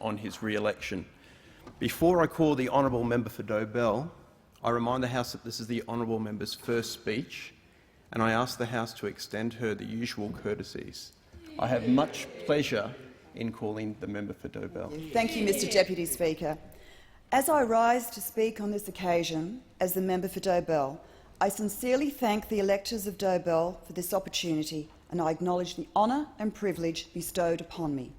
on his re-election. Before I call the honourable member for Dobell, I remind the House that this is the honourable member's first speech, and I ask the House to extend her the usual courtesies. I have much pleasure in calling the member for Dobell. Thank you, Mr Deputy Speaker. As I rise to speak on this occasion as the member for Dobell, I sincerely thank the electors of Dobell for this opportunity, and I acknowledge the honour and privilege bestowed upon me.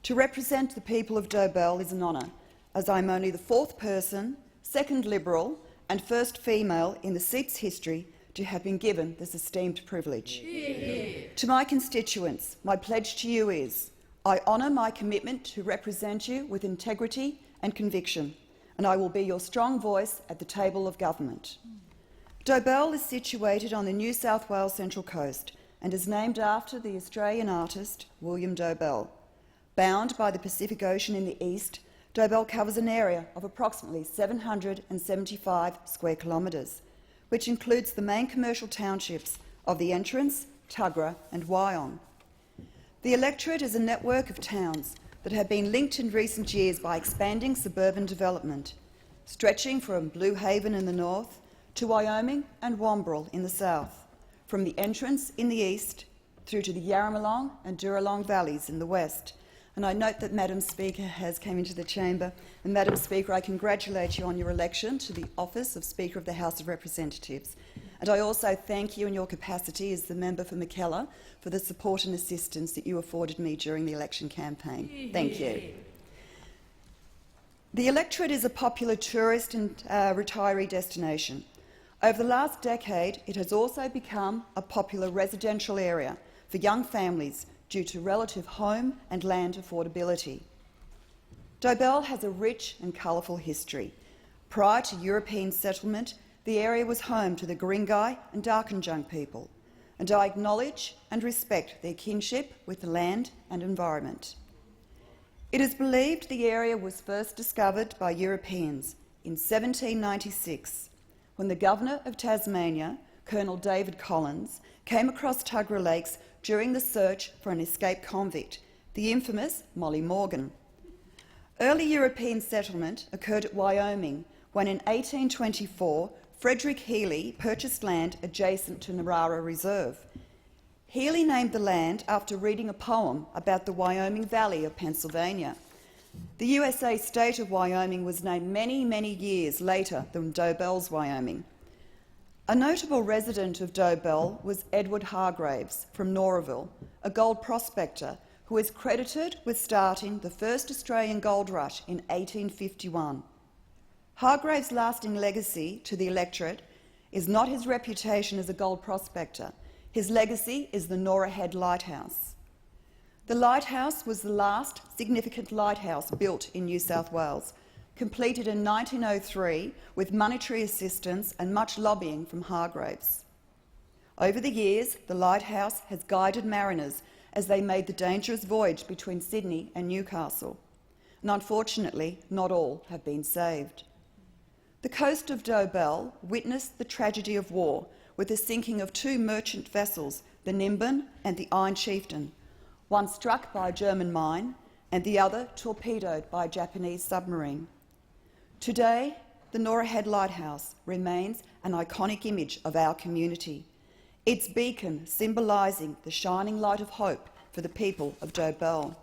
To represent the people of Dobell is an honour, as I am only the fourth person, second Liberal and first female in the seat's history to have been given this esteemed privilege. To my constituents, my pledge to you is, I honour my commitment to represent you with integrity and conviction, and I will be your strong voice at the table of government. Dobell is situated on the New South Wales Central Coast and is named after the Australian artist William Dobell. Bound by the Pacific Ocean in the east, Dobell covers an area of approximately 775 square kilometres, which includes the main commercial townships of the Entrance, Tuggerah and Wyong. The electorate is a network of towns that have been linked in recent years by expanding suburban development, stretching from Blue Haven in the north to Wyoming and Wamberal in the south, from the Entrance in the east through to the Yarramalong and Duralong valleys in the west. And I note that Madam Speaker has come into the chamber. And Madam Speaker, I congratulate you on your election to the office of Speaker of the House of Representatives. And I also thank you in your capacity as the member for Mackellar for the support and assistance that you afforded me during the election campaign. Thank you. The electorate is a popular tourist and retiree destination. Over the last decade, it has also become a popular residential area for young families due to relative home and land affordability. Dobell has a rich and colourful history. Prior to European settlement, the area was home to the Guringai and Darkinjung people, and I acknowledge and respect their kinship with the land and environment. It is believed the area was first discovered by Europeans in 1796, when the Governor of Tasmania, Colonel David Collins, came across Tuggerah Lakes during the search for an escaped convict, the infamous Molly Morgan. Early European settlement occurred at Wyoming when in 1824 Frederick Healy purchased land adjacent to Narara Reserve. Healy named the land after reading a poem about the Wyoming Valley of Pennsylvania. The USA state of Wyoming was named many, many years later than Dobell's Wyoming. A notable resident of Dobell was Edward Hargraves from Noraville, a gold prospector who is credited with starting the first Australian gold rush in 1851. Hargraves' lasting legacy to the electorate is not his reputation as a gold prospector. His legacy is the Nora Head Lighthouse. The lighthouse was the last significant lighthouse built in New South Wales, completed in 1903 with monetary assistance and much lobbying from Hargraves. Over the years, the lighthouse has guided mariners as they made the dangerous voyage between Sydney and Newcastle, and unfortunately, not all have been saved. The coast of Dobell witnessed the tragedy of war with the sinking of two merchant vessels, the Nimbin and the Iron Chieftain, one struck by a German mine and the other torpedoed by a Japanese submarine. Today, the Nora Head Lighthouse remains an iconic image of our community, its beacon symbolising the shining light of hope for the people of Dobell.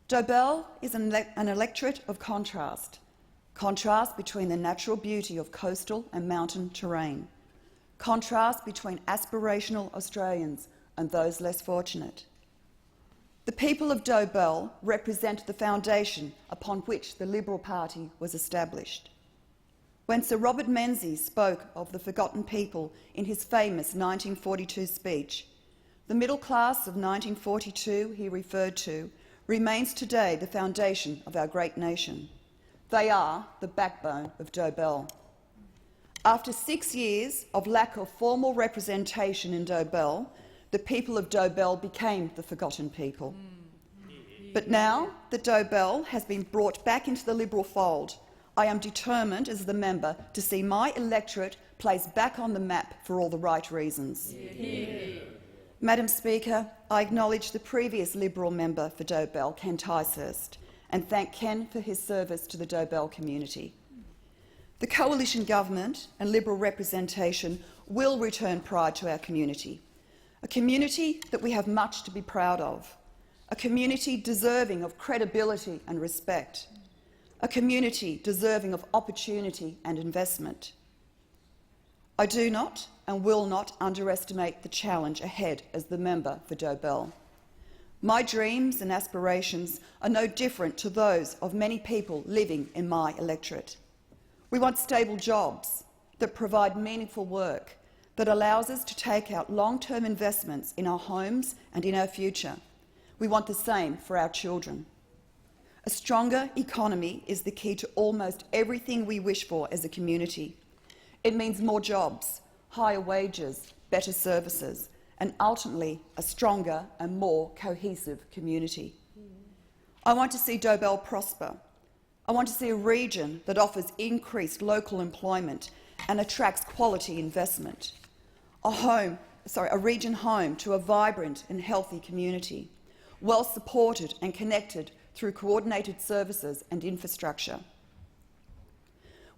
Dobell is an electorate of contrast between the natural beauty of coastal and mountain terrain, contrast between aspirational Australians and those less fortunate. The people of Dobell represent the foundation upon which the Liberal Party was established. When Sir Robert Menzies spoke of the forgotten people in his famous 1942 speech, the middle class of 1942 he referred to remains today the foundation of our great nation. They are the backbone of Dobell. After 6 years of lack of formal representation in Dobell, the people of Dobell became the forgotten people. But now that Dobell has been brought back into the Liberal fold, I am determined as the member to see my electorate placed back on the map for all the right reasons. Madam Speaker, I acknowledge the previous Liberal member for Dobell, Ken Ticehurst, and thank Ken for his service to the Dobell community. The Coalition Government and Liberal representation will return pride to our community, a community that we have much to be proud of, a community deserving of credibility and respect, a community deserving of opportunity and investment. I do not and will not underestimate the challenge ahead as the member for Dobell. My dreams and aspirations are no different to those of many people living in my electorate. We want stable jobs that provide meaningful work, that allows us to take out long-term investments in our homes and in our future. We want the same for our children. A stronger economy is the key to almost everything we wish for as a community. It means more jobs, higher wages, better services, and ultimately a stronger and more cohesive community. I want to see Dobell prosper. I want to see a region that offers increased local employment and attracts quality investment. A region home to a vibrant and healthy community, well supported and connected through coordinated services and infrastructure.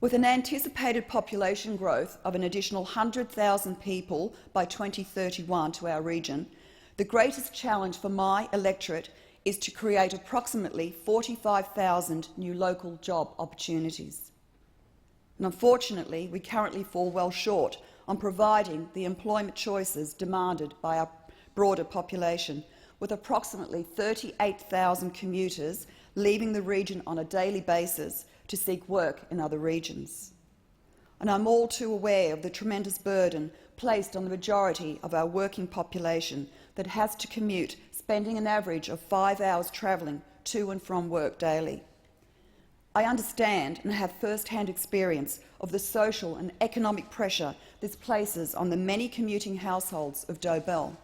With an anticipated population growth of an additional 100,000 people by 2031 to our region, the greatest challenge for my electorate is to create approximately 45,000 new local job opportunities. And unfortunately, we currently fall well short on providing the employment choices demanded by our broader population, with approximately 38,000 commuters leaving the region on a daily basis to seek work in other regions. And I'm all too aware of the tremendous burden placed on the majority of our working population that has to commute, spending an average of 5 hours travelling to and from work daily. I understand and have first-hand experience of the social and economic pressure this places on the many commuting households of Dobell.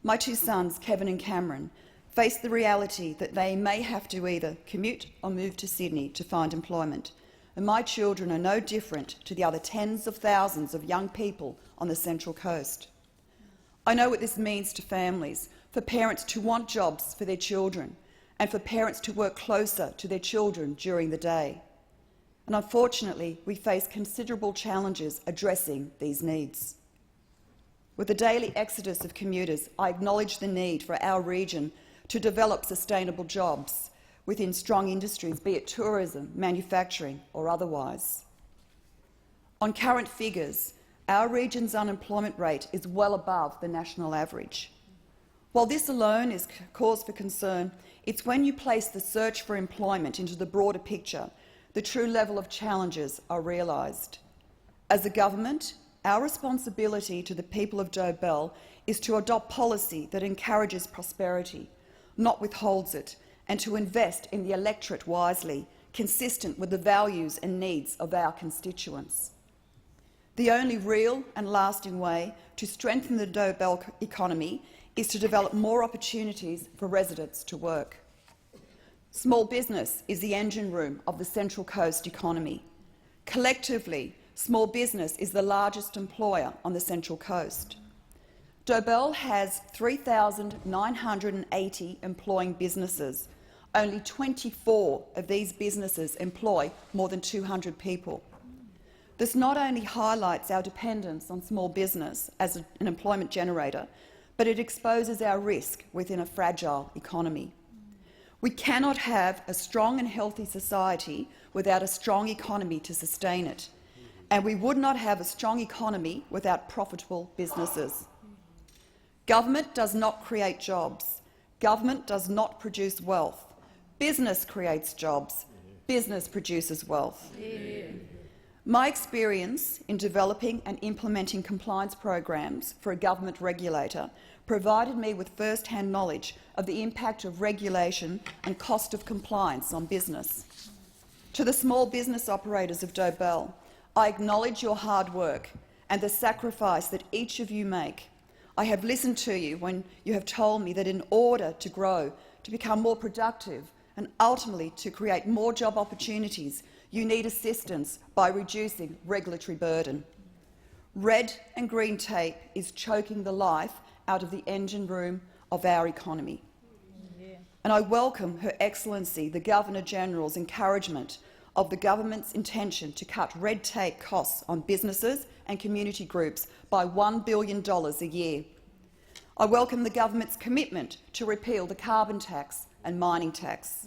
My two sons, Kevin and Cameron, face the reality that they may have to either commute or move to Sydney to find employment, and my children are no different to the other tens of thousands of young people on the Central Coast. I know what this means to families, for parents to want jobs for their children, and for parents to work closer to their children during the day. And unfortunately, we face considerable challenges addressing these needs. With the daily exodus of commuters, I acknowledge the need for our region to develop sustainable jobs within strong industries, be it tourism, manufacturing or otherwise. On current figures, our region's unemployment rate is well above the national average. While this alone is cause for concern, it's when you place the search for employment into the broader picture the true level of challenges are realised. As a government, our responsibility to the people of Dobell is to adopt policy that encourages prosperity, not withholds it, and to invest in the electorate wisely, consistent with the values and needs of our constituents. The only real and lasting way to strengthen the Dobell economy is to develop more opportunities for residents to work. Small business is the engine room of the Central Coast economy. Collectively, small business is the largest employer on the Central Coast. Dobell has 3,980 employing businesses. Only 24 of these businesses employ more than 200 people. This not only highlights our dependence on small business as an employment generator, but it exposes our risk within a fragile economy. We cannot have a strong and healthy society without a strong economy to sustain it, and we would not have a strong economy without profitable businesses. Government does not create jobs. Government does not produce wealth. Business creates jobs. Business produces wealth. Yeah. My experience in developing and implementing compliance programs for a government regulator provided me with first-hand knowledge of the impact of regulation and cost of compliance on business. To the small business operators of Dobell, I acknowledge your hard work and the sacrifice that each of you make. I have listened to you when you have told me that in order to grow, to become more productive and ultimately to create more job opportunities, you need assistance by reducing regulatory burden. Red and green tape is choking the life out of the engine room of our economy. And I welcome Her Excellency the Governor-General's encouragement of the government's intention to cut red tape costs on businesses and community groups by $1 billion a year. I welcome the government's commitment to repeal the carbon tax and mining tax.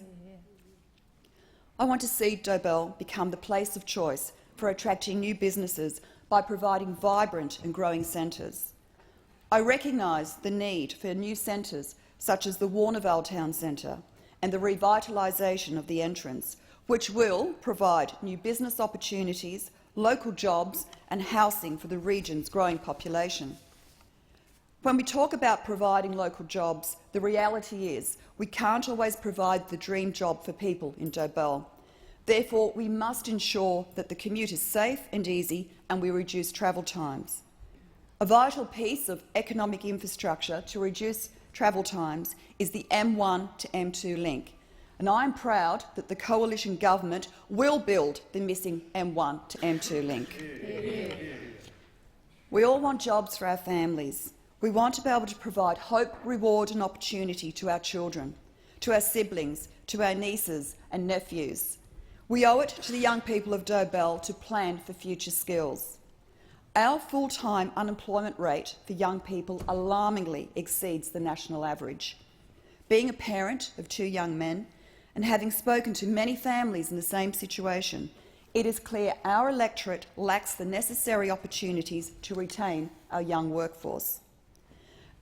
I want to see Dobell become the place of choice for attracting new businesses by providing vibrant and growing centres. I recognise the need for new centres such as the Warnervale Town Centre and the revitalisation of the entrance, which will provide new business opportunities, local jobs and housing for the region's growing population. When we talk about providing local jobs, the reality is we can't always provide the dream job for people in Dobell. Therefore, we must ensure that the commute is safe and easy and we reduce travel times. A vital piece of economic infrastructure to reduce travel times is the M1 to M2 link, and I am proud that the coalition government will build the missing M1 to M2 link. We all want jobs for our families. We want to be able to provide hope, reward and opportunity to our children, to our siblings, to our nieces and nephews. We owe it to the young people of Dobell to plan for future skills. Our full-time unemployment rate for young people alarmingly exceeds the national average. Being a parent of 2 young men and having spoken to many families in the same situation, it is clear our electorate lacks the necessary opportunities to retain our young workforce.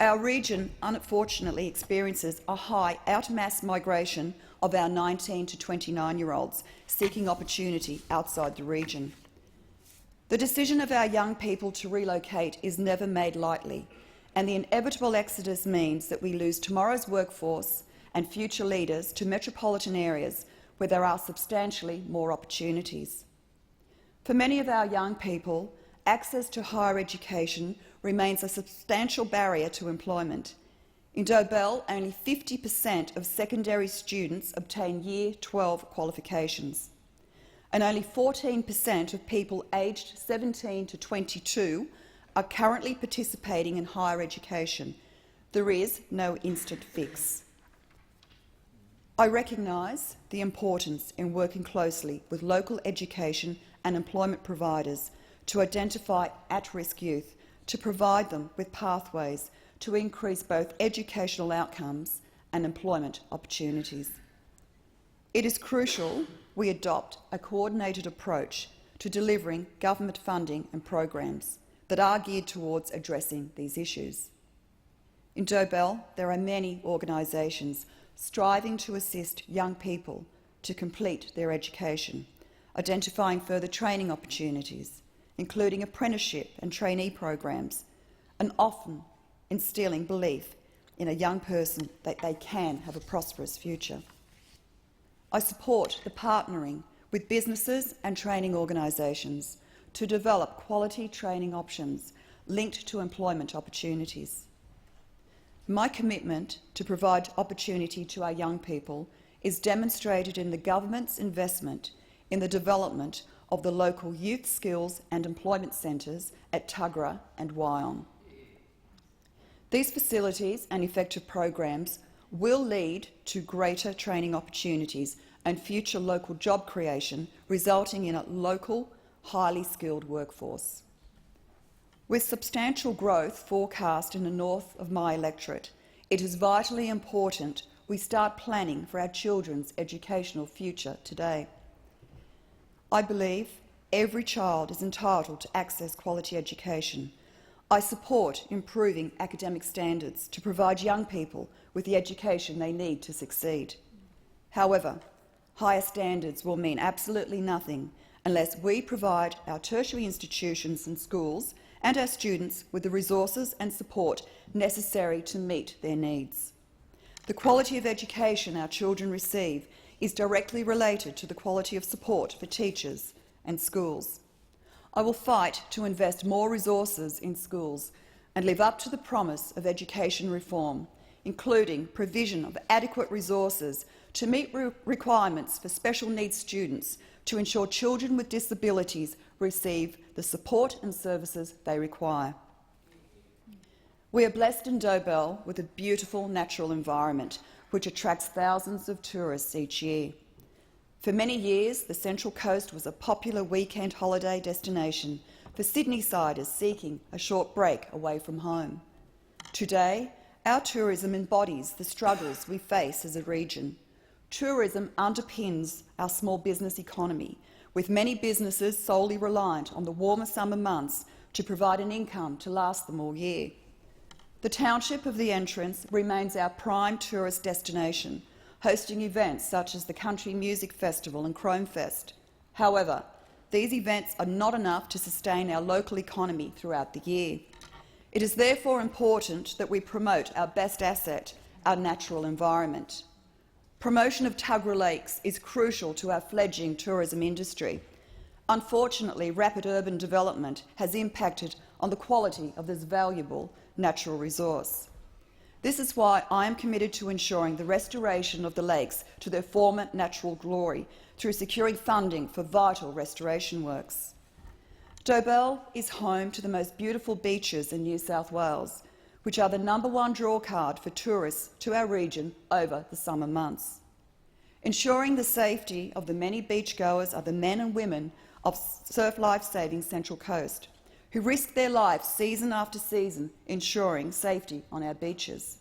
Our region unfortunately experiences a high out-mass migration of our 19 to 29-year-olds seeking opportunity outside the region. The decision of our young people to relocate is never made lightly, and the inevitable exodus means that we lose tomorrow's workforce and future leaders to metropolitan areas where there are substantially more opportunities. For many of our young people, access to higher education remains a substantial barrier to employment. In Dobell, only 50% of secondary students obtain Year 12 qualifications, and only 14% of people aged 17 to 22 are currently participating in higher education. There is no instant fix. I recognise the importance in working closely with local education and employment providers to identify at-risk youth, to provide them with pathways to increase both educational outcomes and employment opportunities. It is crucial we adopt a coordinated approach to delivering government funding and programs that are geared towards addressing these issues. In Dobell, there are many organisations striving to assist young people to complete their education, identifying further training opportunities, including apprenticeship and trainee programs, and often instilling belief in a young person that they can have a prosperous future. I support the partnering with businesses and training organisations to develop quality training options linked to employment opportunities. My commitment to provide opportunity to our young people is demonstrated in the government's investment in the development of the local youth skills and employment centres at Tuggerah and Wyong. These facilities and effective programs will lead to greater training opportunities and future local job creation, resulting in a local, highly skilled workforce. With substantial growth forecast in the north of my electorate, it is vitally important we start planning for our children's educational future today. I believe every child is entitled to access quality education. I support improving academic standards to provide young people with the education they need to succeed. However, higher standards will mean absolutely nothing unless we provide our tertiary institutions and schools and our students with the resources and support necessary to meet their needs. The quality of education our children receive is directly related to the quality of support for teachers and schools. I will fight to invest more resources in schools and live up to the promise of education reform, including provision of adequate resources to meet requirements for special needs students to ensure children with disabilities receive the support and services they require. We are blessed in Dobell with a beautiful natural environment which attracts thousands of tourists each year. For many years, the Central Coast was a popular weekend holiday destination for Sydney-siders seeking a short break away from home. Today, our tourism embodies the struggles we face as a region. Tourism underpins our small business economy, with many businesses solely reliant on the warmer summer months to provide an income to last them all year. The township of the Entrance remains our prime tourist destination, hosting events such as the Country Music Festival and Chromefest. However, these events are not enough to sustain our local economy throughout the year. It is therefore important that we promote our best asset, our natural environment. Promotion of Tuggerah Lakes is crucial to our fledgling tourism industry. Unfortunately, rapid urban development has impacted on the quality of this valuable natural resource. This is why I am committed to ensuring the restoration of the lakes to their former natural glory through securing funding for vital restoration works. Dobell is home to the most beautiful beaches in New South Wales, which are the #1 drawcard for tourists to our region over the summer months. Ensuring the safety of the many beachgoers are the men and women of Surf Life Saving Central Coast, who risk their life season after season ensuring safety on our beaches.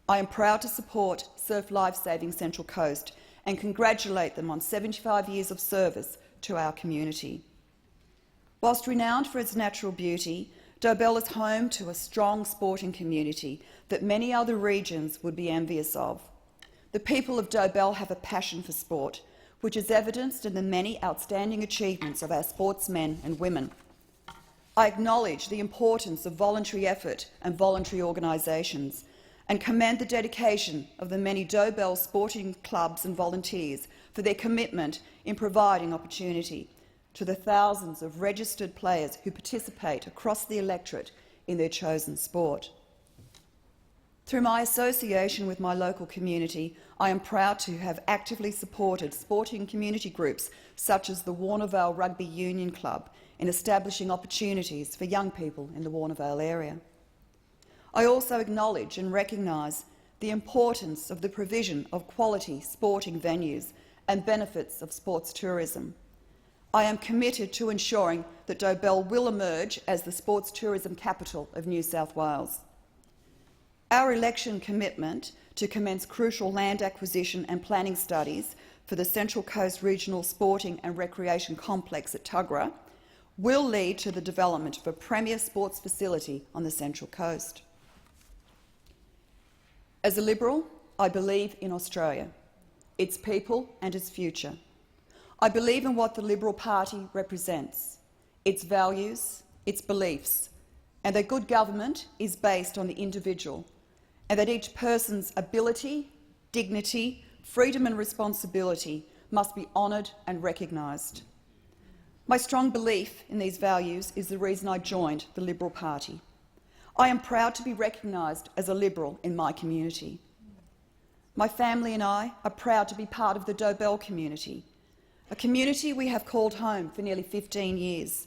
I am proud to support Surf Life Saving Central Coast and congratulate them on 75 years of service to our community. Whilst renowned for its natural beauty, Dobell is home to a strong sporting community that many other regions would be envious of. The people of Dobell have a passion for sport, which is evidenced in the many outstanding achievements of our sportsmen and women. I acknowledge the importance of voluntary effort and voluntary organisations and commend the dedication of the many Dobell sporting clubs and volunteers for their commitment in providing opportunity to the thousands of registered players who participate across the electorate in their chosen sport. Through my association with my local community, I am proud to have actively supported sporting community groups such as the Warnervale Rugby Union Club in establishing opportunities for young people in the Warnervale area. I also acknowledge and recognise the importance of the provision of quality sporting venues and benefits of sports tourism. I am committed to ensuring that Dobell will emerge as the sports tourism capital of New South Wales. Our election commitment to commence crucial land acquisition and planning studies for the Central Coast Regional Sporting and Recreation Complex at Tuggerah will lead to the development of a premier sports facility on the Central Coast. As a Liberal, I believe in Australia, its people and its future. I believe in what the Liberal Party represents, its values, its beliefs, and that good government is based on the individual, and that each person's ability, dignity, freedom and responsibility must be honoured and recognised. My strong belief in these values is the reason I joined the Liberal Party. I am proud to be recognised as a Liberal in my community. My family and I are proud to be part of the Dobell community, a community we have called home for nearly 15 years,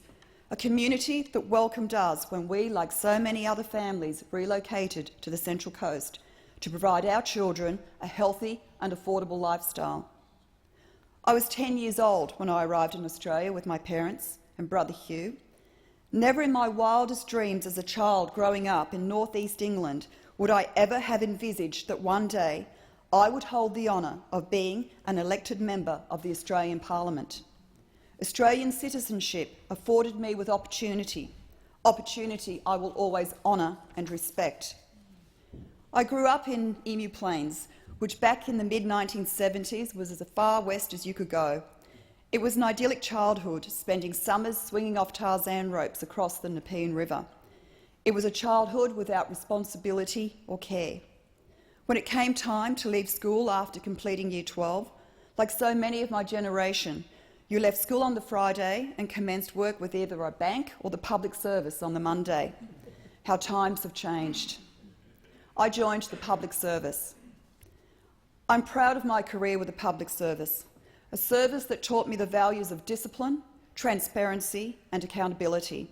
a community that welcomed us when we, like so many other families, relocated to the Central Coast to provide our children a healthy and affordable lifestyle. I was 10 years old when I arrived in Australia with my parents and brother Hugh. Never in my wildest dreams as a child growing up in northeast England would I ever have envisaged that one day I would hold the honour of being an elected member of the Australian Parliament. Australian citizenship afforded me with opportunity I will always honour and respect. I grew up in Emu Plains, which back in the mid-1970s was as far west as you could go. It was an idyllic childhood, spending summers swinging off Tarzan ropes across the Nepean River. It was a childhood without responsibility or care. When it came time to leave school after completing Year 12, like so many of my generation, you left school on the Friday and commenced work with either a bank or the public service on the Monday. How times have changed. I joined the public service. I'm proud of my career with the public service, a service that taught me the values of discipline, transparency and accountability.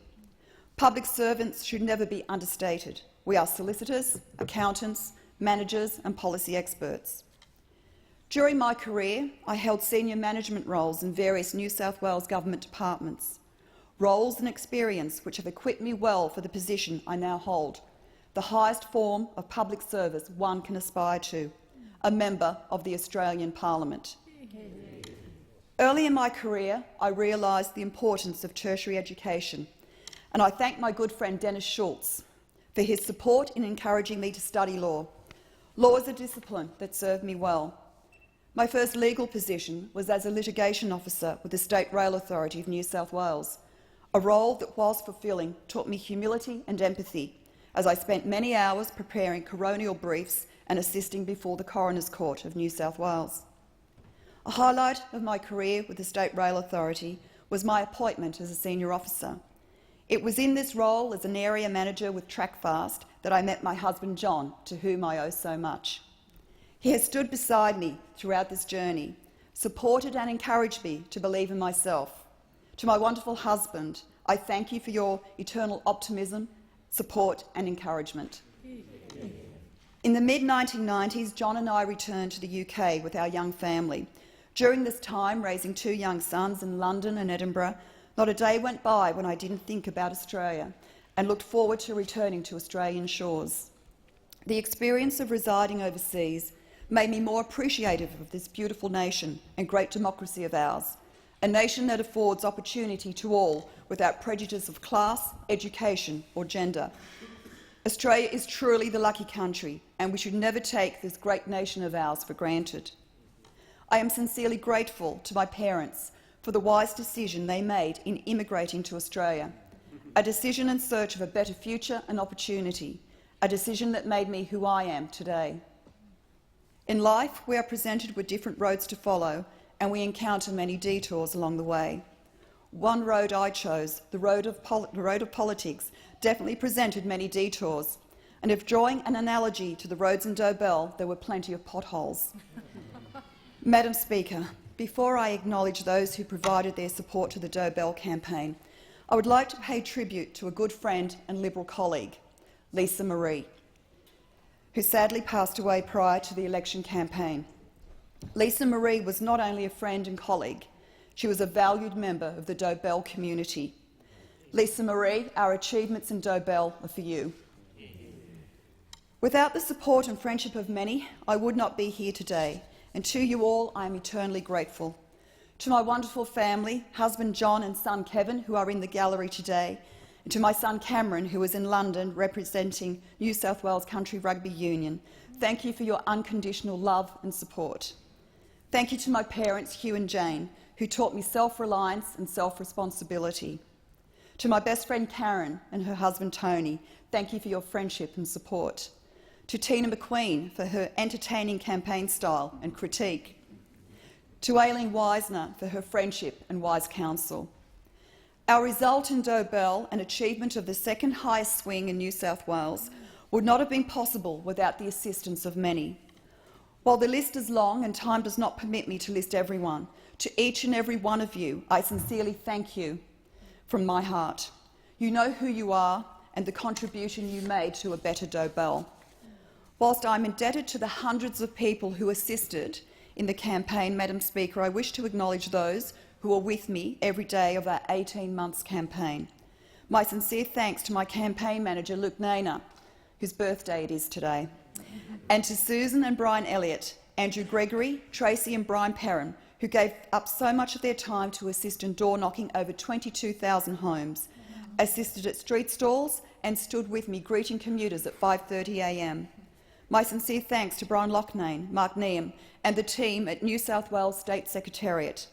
Public servants should never be understated. We are solicitors, accountants, managers and policy experts. During my career, I held senior management roles in various New South Wales government departments, roles and experience which have equipped me well for the position I now hold, the highest form of public service one can aspire to, a member of the Australian Parliament. Early in my career, I realised the importance of tertiary education, and I thank my good friend Dennis Schultz for his support in encouraging me to study law. Law is a discipline that served me well. My first legal position was as a litigation officer with the State Rail Authority of New South Wales, a role that, whilst fulfilling, taught me humility and empathy, as I spent many hours preparing coronial briefs and assisting before the Coroner's Court of New South Wales. A highlight of my career with the State Rail Authority was my appointment as a senior officer. It was in this role as an area manager with Trackfast that I met my husband John, to whom I owe so much. He has stood beside me throughout this journey, supported and encouraged me to believe in myself. To my wonderful husband, I thank you for your eternal optimism, support and encouragement. In the mid-1990s, John and I returned to the UK with our young family. During this time, raising 2 young sons in London and Edinburgh, not a day went by when I didn't think about Australia and looked forward to returning to Australian shores. The experience of residing overseas made me more appreciative of this beautiful nation and great democracy of ours, a nation that affords opportunity to all without prejudice of class, education or gender. Australia is truly the lucky country, and we should never take this great nation of ours for granted. I am sincerely grateful to my parents for the wise decision they made in immigrating to Australia, a decision in search of a better future and opportunity, a decision that made me who I am today. In life, we are presented with different roads to follow, and we encounter many detours along the way. One road I chose, the road of politics, definitely presented many detours, and if drawing an analogy to the roads in Dobell, there were plenty of potholes. Madam Speaker, before I acknowledge those who provided their support to the Dobell campaign, I would like to pay tribute to a good friend and Liberal colleague, Lisa Marie, who sadly passed away prior to the election campaign. Lisa Marie was not only a friend and colleague, she was a valued member of the Dobell community. Lisa Marie, our achievements in Dobell are for you. Without the support and friendship of many, I would not be here today, and to you all I am eternally grateful. To my wonderful family, husband John and son Kevin, who are in the gallery today, and to my son Cameron, who is in London representing New South Wales Country Rugby Union, thank you for your unconditional love and support. Thank you to my parents, Hugh and Jane, who taught me self-reliance and self-responsibility. To my best friend Karen and her husband Tony, thank you for your friendship and support. To Tina McQueen for her entertaining campaign style and critique. To Aileen Wisner for her friendship and wise counsel. Our result in Dobell, an achievement of the second highest swing in New South Wales, would not have been possible without the assistance of many. While the list is long and time does not permit me to list everyone, to each and every one of you, I sincerely thank you from my heart. You know who you are and the contribution you made to a better Dobell. Whilst I'm indebted to the hundreds of people who assisted in the campaign, Madam Speaker, I wish to acknowledge those who are with me every day of our 18 months campaign. My sincere thanks to my campaign manager, Luke Naina, whose birthday it is today, and to Susan and Brian Elliott, Andrew Gregory, Tracy and Brian Perrin, who gave up so much of their time to assist in door-knocking over 22,000 homes, assisted at street stalls and stood with me greeting commuters at 5:30 a.m. My sincere thanks to Brian Loughnane, Mark Neam and the team at New South Wales State Secretariat.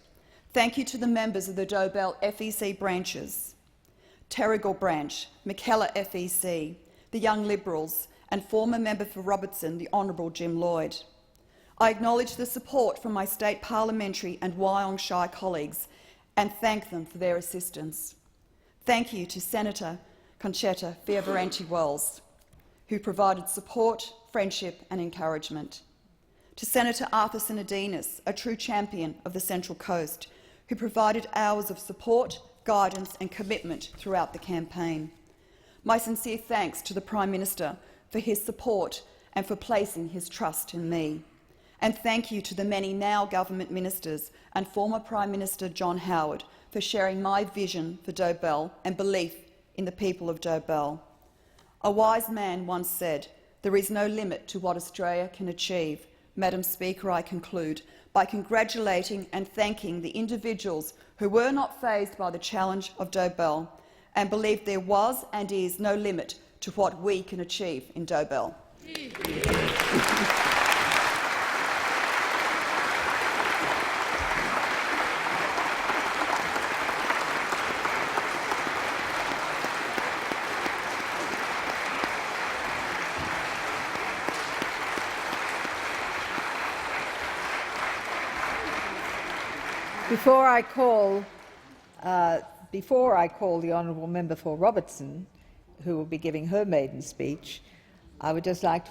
Thank you to the members of the Dobell FEC branches, Terrigal branch, McKellar FEC, the Young Liberals and former member for Robertson, the Honourable Jim Lloyd. I acknowledge the support from my state parliamentary and Wyong Shire colleagues and thank them for their assistance. Thank you to Senator Conchetta Fierveranti-Wells, who provided support, friendship and encouragement. To Senator Arthur Sinodinos, a true champion of the Central Coast, who provided hours of support, guidance and commitment throughout the campaign. My sincere thanks to the Prime Minister for his support and for placing his trust in me. And thank you to the many now government ministers and former Prime Minister John Howard for sharing my vision for Dobell and belief in the people of Dobell. A wise man once said, "There is no limit to what Australia can achieve." Madam Speaker, I conclude by congratulating and thanking the individuals who were not fazed by the challenge of Dobell and believed there was and is no limit to what we can achieve in Dobell. Before I call the honourable member for Robertson, who will be giving her maiden speech, I would just like to